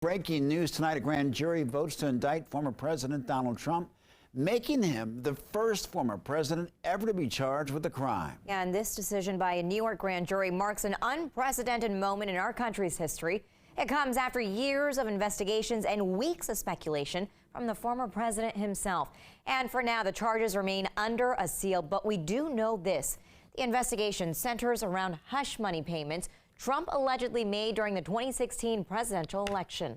Breaking news tonight, a grand jury votes to indict former President Donald Trump, making him the first former president ever to be charged with a crime. Yeah, and this decision by a New York grand jury marks an unprecedented moment in our country's history. It comes after years of investigations and weeks of speculation from the former president himself. And for now, the charges remain under a seal, but we do know this. The investigation centers around hush money payments Trump allegedly made during the 2016 presidential election.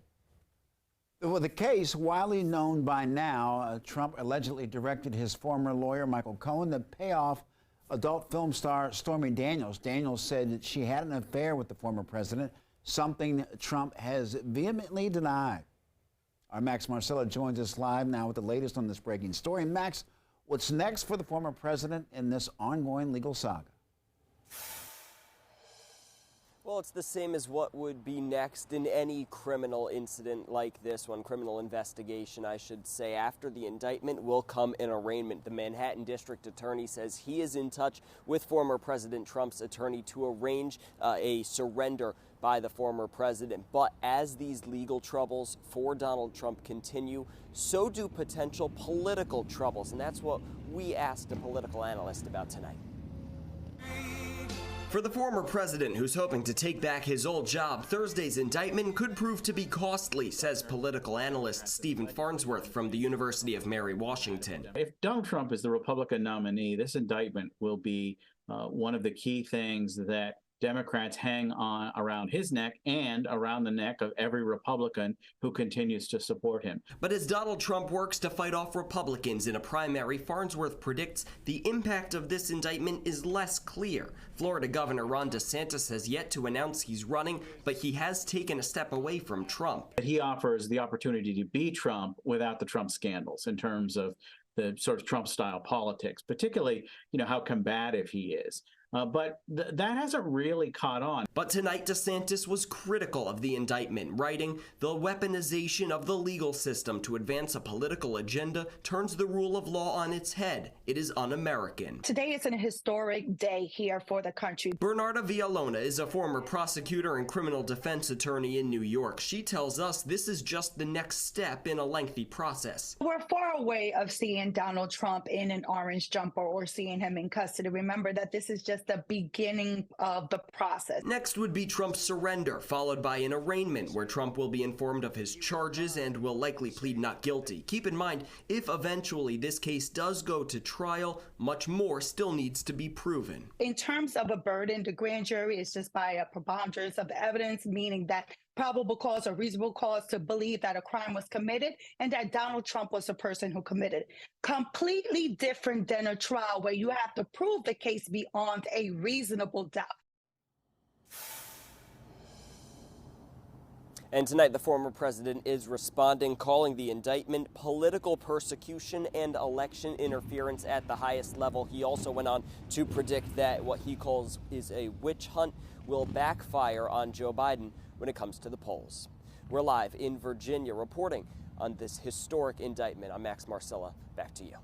Well, the case, widely known by now, Trump allegedly directed his former lawyer, Michael Cohen, to pay off adult film star Stormy Daniels. Daniels said that she had an affair with the former president, something Trump has vehemently denied. Our Max Marcella joins us live now with the latest on this breaking story. Max, what's next for the former president in this ongoing legal saga? Well, it's the same as what would be next in any criminal incident like this one, criminal investigation, I should say. After the indictment will come an arraignment. The Manhattan District Attorney says he is in touch with former President Trump's attorney to arrange a surrender by the former president. But as these legal troubles for Donald Trump continue, so do potential political troubles. And that's what we asked a political analyst about tonight. For the former president who's hoping to take back his old job, Thursday's indictment could prove to be costly, says political analyst Stephen Farnsworth from the University of Mary Washington. If Donald Trump is the Republican nominee, this indictment will be one of the key things that Democrats hang on around his neck and around the neck of every Republican who continues to support him. But as Donald Trump works to fight off Republicans in a primary, Farnsworth predicts the impact of this indictment is less clear. Florida Governor Ron DeSantis has yet to announce he's running, but he has taken a step away from Trump. He offers the opportunity to be Trump without the Trump scandals in terms of the sort of Trump-style politics, particularly, how combative he is. But that hasn't really caught on. But tonight, DeSantis was critical of the indictment, writing, "The weaponization of the legal system to advance a political agenda turns the rule of law on its head. It is un-American." Today is an historic day here for the country. Bernarda Villalona is a former prosecutor and criminal defense attorney in New York. She tells us this is just the next step in a lengthy process. We're far away of seeing Donald Trump in an orange jumper or seeing him in custody. Remember that this is just the beginning of the process. Next would be Trump's surrender, followed by an arraignment where Trump will be informed of his charges and will likely plead not guilty. Keep in mind, if eventually this case does go to trial, much more still needs to be proven. In terms of a burden, the grand jury is just by a preponderance of evidence, meaning that probable cause or reasonable cause to believe that a crime was committed and that Donald Trump was the person who committed it. Completely different than a trial where you have to prove the case beyond a reasonable doubt. And tonight, the former president is responding, calling the indictment political persecution and election interference at the highest level. He also went on to predict that what he calls is a witch hunt will backfire on Joe Biden when it comes to the polls. We're live in Virginia reporting on this historic indictment. I'm Max Marcella. Back to you.